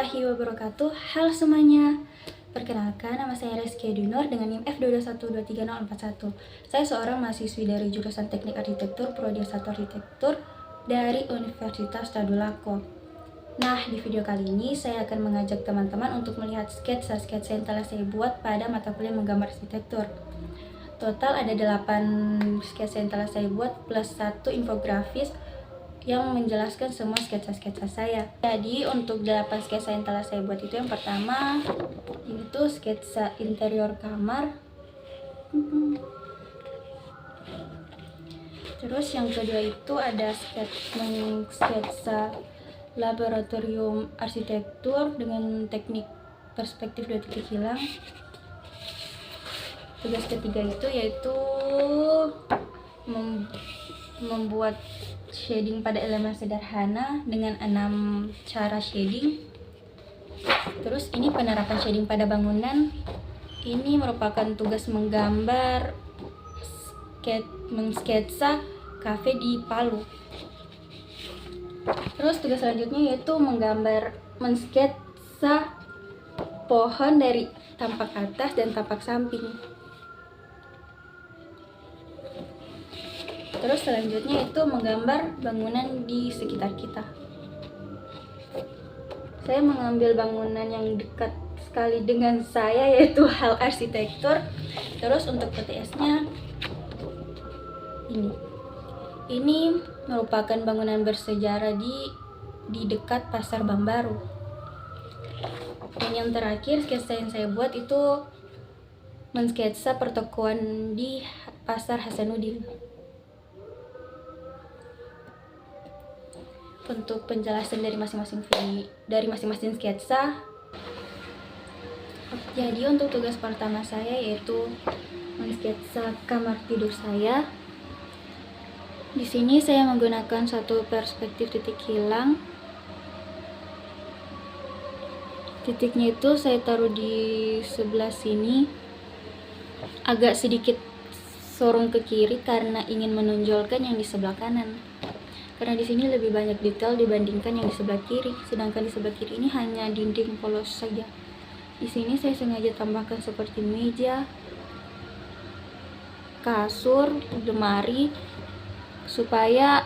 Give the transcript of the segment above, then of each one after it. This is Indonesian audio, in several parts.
warahmatullahi wabarakatuh. Halo semuanya. Perkenalkan, nama saya Reski Adinur dengan NIM F221230041. Saya seorang mahasiswi dari jurusan Teknik Arsitektur Prodi 1 Arsitektur dari Universitas Tadulako. Nah, di video kali ini saya akan mengajak teman-teman untuk melihat sketsa-sketsa yang telah saya buat pada mata kuliah menggambar arsitektur. Total ada 8 sketsa yang telah saya buat plus 1 infografis yang menjelaskan semua sketsa-sketsa saya. Jadi untuk 8 sketsa yang telah saya buat itu, yang pertama itu sketsa interior kamar. Terus yang kedua itu ada sketsa laboratorium arsitektur dengan teknik perspektif 2 titik hilang. Tugas ketiga itu yaitu membuat shading pada elemen sederhana dengan 6 cara shading. Terus ini penerapan shading pada bangunan. Ini merupakan tugas menggambar mengsketsa kafe di Palu. Terus tugas selanjutnya yaitu mengsketsa pohon dari tampak atas dan tampak samping. Terus selanjutnya itu menggambar bangunan di sekitar kita. Saya mengambil bangunan yang dekat sekali dengan saya, yaitu Hal Arsitektur. Terus untuk PTS-nya ini merupakan bangunan bersejarah di dekat Pasar Bambaru. Dan yang terakhir sketsa yang saya buat itu mensketsa pertokoan di Pasar Hasanuddin. Untuk penjelasan dari masing-masing sketsa. Jadi untuk tugas pertama saya yaitu mensketsa kamar tidur saya. Di sini saya menggunakan satu perspektif titik hilang. Titiknya itu saya taruh di sebelah sini, agak sedikit sorong ke kiri karena ingin menonjolkan yang di sebelah kanan. Karena di sini lebih banyak detail dibandingkan yang di sebelah kiri, sedangkan di sebelah kiri ini hanya dinding polos saja. Di sini saya sengaja tambahkan seperti meja, kasur, lemari, supaya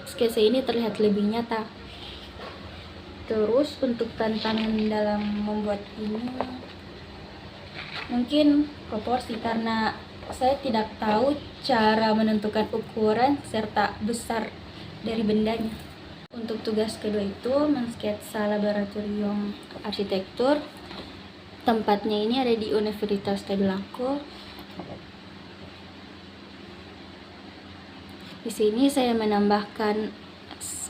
sketsa ini terlihat lebih nyata. Terus untuk tantangan dalam membuat ini mungkin proporsi, karena saya tidak tahu cara menentukan ukuran serta besar dari bendanya. Untuk tugas kedua itu mensketsa laboratorium arsitektur. Tempatnya ini ada di Universitas Tadulako. Di sini saya menambahkan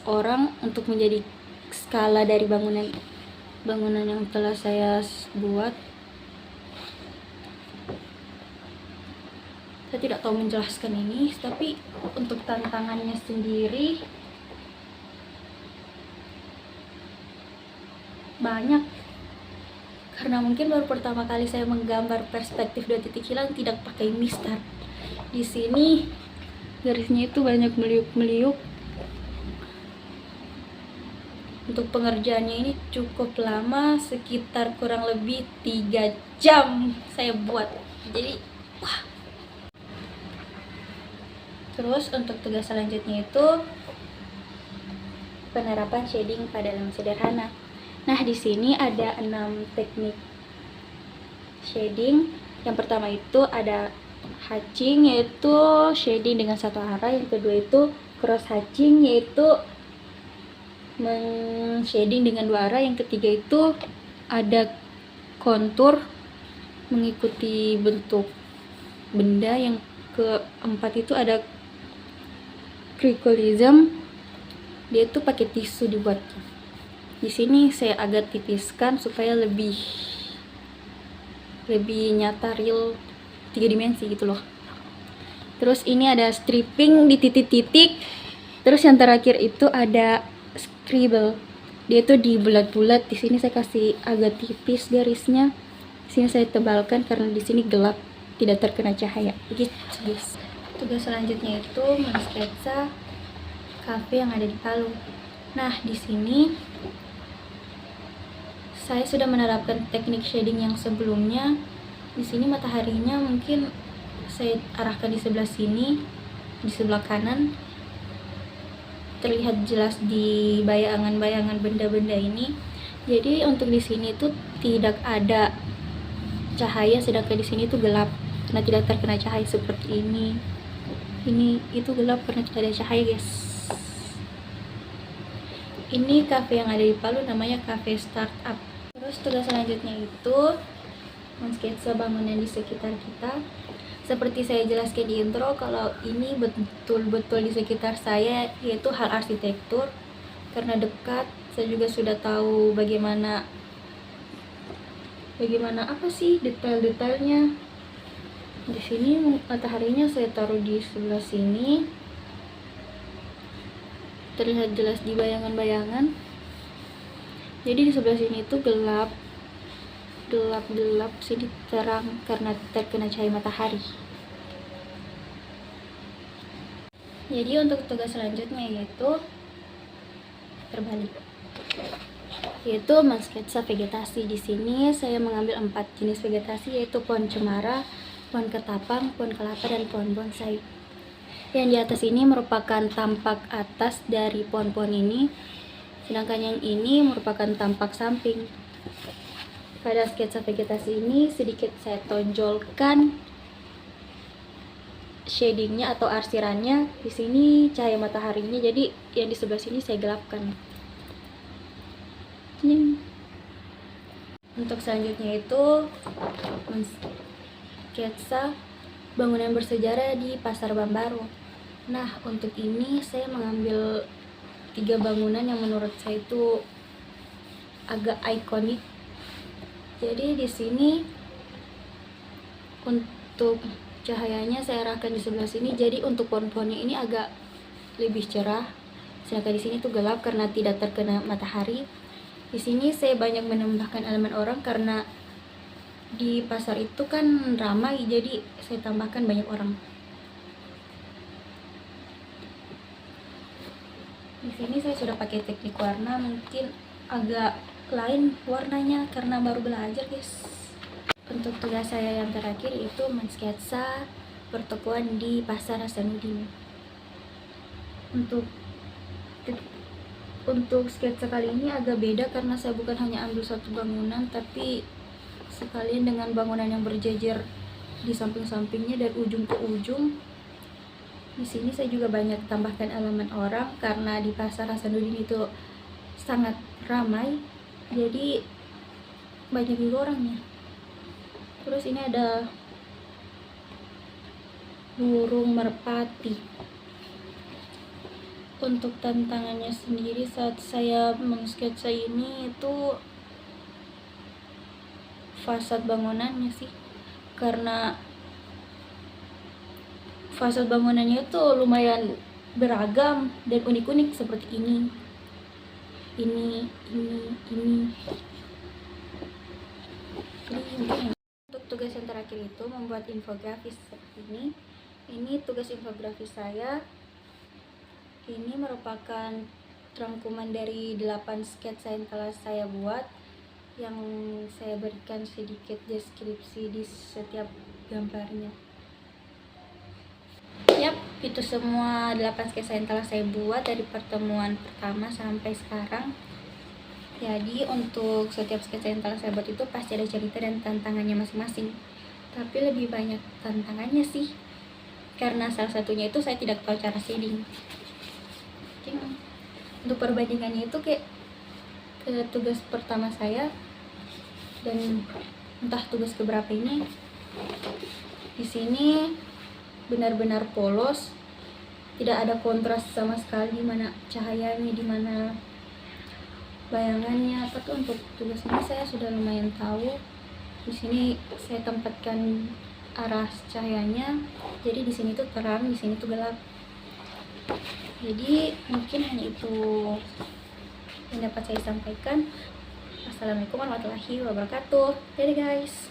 orang untuk menjadi skala dari bangunan yang telah saya buat. Saya tidak tahu menjelaskan ini, tapi untuk tantangannya sendiri banyak, karena mungkin baru pertama kali saya menggambar perspektif 2 titik hilang tidak pakai mistar. Di sini garisnya itu banyak meliuk-meliuk. Untuk pengerjaannya ini cukup lama, sekitar kurang lebih 3 jam saya buat. Jadi wah. Terus untuk tugas selanjutnya itu penerapan shading pada elemen sederhana. Nah, di sini ada 6 teknik shading. Yang pertama itu ada hatching, yaitu shading dengan satu arah. Yang kedua itu cross hatching, yaitu shading dengan 2 arah. Yang ketiga itu ada kontur mengikuti bentuk benda. Yang keempat itu ada cricolism, dia itu pakai tisu dibuatnya. Di sini saya agak tipiskan supaya lebih nyata, real 3 dimensi gitu loh. Terus ini ada stripping di titik-titik. Terus yang terakhir itu ada scribble, dia itu di bulat-bulat. Di sini saya kasih agak tipis garisnya. Di sini saya tebalkan karena di sini gelap, tidak terkena cahaya. Begitu guys. Tugas selanjutnya itu mensketsa kafe yang ada di Palu. Nah, di sini saya sudah menerapkan teknik shading yang sebelumnya. Di sini mataharinya mungkin saya arahkan di sebelah sini, di sebelah kanan, terlihat jelas di bayangan-bayangan benda-benda ini. Jadi untuk di sini tuh tidak ada cahaya, sedangkan di sini tuh gelap karena tidak terkena cahaya seperti ini. Itu gelap karena tidak ada cahaya, guys. Ini cafe yang ada di Palu, namanya Cafe Startup. Terus tugas selanjutnya itu mensketsa bangunan di sekitar kita. Seperti saya jelaskan di intro, kalau ini betul-betul di sekitar saya, yaitu hal arsitektur. Karena dekat, saya juga sudah tahu bagaimana apa sih detail-detailnya. Di sini mataharinya saya taruh di sebelah sini, terlihat jelas di bayangan-bayangan. Jadi di sebelah sini itu gelap, sini terang karena terkena cahaya matahari. Jadi untuk tugas selanjutnya yaitu terbalik, yaitu mensketsa vegetasi. Di sini saya mengambil 4 jenis vegetasi, yaitu pohon cemara, pohon ketapang, pohon kelapa, dan pohon bonsai. Yang di atas ini merupakan tampak atas dari pohon-pohon ini, sedangkan yang ini merupakan tampak samping. Pada sketsa vegetasi ini sedikit saya tonjolkan shadingnya atau arsirannya. Di sini cahaya mataharinya, jadi yang di sebelah sini saya gelapkan. Untuk selanjutnya itu sketsa bangunan bersejarah di Pasar Bambaru. Nah, untuk ini saya mengambil 3 bangunan yang menurut saya itu agak ikonik. Jadi di sini untuk cahayanya saya arahkan di sebelah sini, jadi untuk pohon-pohonnya ini agak lebih cerah, sedangkan di sini tuh gelap karena tidak terkena matahari. Di sini saya banyak menambahkan elemen orang karena di pasar itu kan ramai, jadi saya tambahkan banyak orang. Di sini saya sudah pakai teknik warna, mungkin agak lain warnanya karena baru belajar, guys. Untuk tugas saya yang terakhir itu mensketsa pertokoan di Pasar Hasanuddin. Untuk sketsa kali ini agak beda karena saya bukan hanya ambil satu bangunan, tapi sekalian dengan bangunan yang berjejer di samping-sampingnya dan ujung ke ujung. Di sini saya juga banyak tambahkan elemen orang karena di Pasar Hasanuddin itu sangat ramai, jadi banyak juga orangnya. Terus ini ada burung merpati. Untuk tantangannya sendiri saat saya mensketsa ini itu fasad bangunannya sih, karena fasad bangunannya itu lumayan beragam dan unik-unik seperti ini. Untuk tugas yang terakhir itu membuat infografis seperti ini. Ini tugas infografis saya. Ini merupakan rangkuman dari 8 sketsa yang telah saya buat, yang saya berikan sedikit deskripsi di setiap gambarnya. Yap, itu semua 8 sketsa yang telah saya buat dari pertemuan pertama sampai sekarang. Jadi untuk setiap sketsa yang telah saya buat itu pasti ada cerita dan tantangannya masing-masing. Tapi lebih banyak tantangannya sih, karena salah satunya itu saya tidak tahu cara shading. Untuk perbandingannya itu kayak ke tugas pertama saya dan entah tugas keberapa ini. Di sini benar-benar polos, tidak ada kontras sama sekali, di mana cahayanya, di mana bayangannya. Tapi untuk tugas ini saya sudah lumayan tahu. Di sini saya tempatkan arah cahayanya, jadi di sini tuh terang, di sini tuh gelap. Jadi mungkin hanya itu yang dapat saya sampaikan. Assalamualaikum warahmatullahi wabarakatuh. Dadah guys.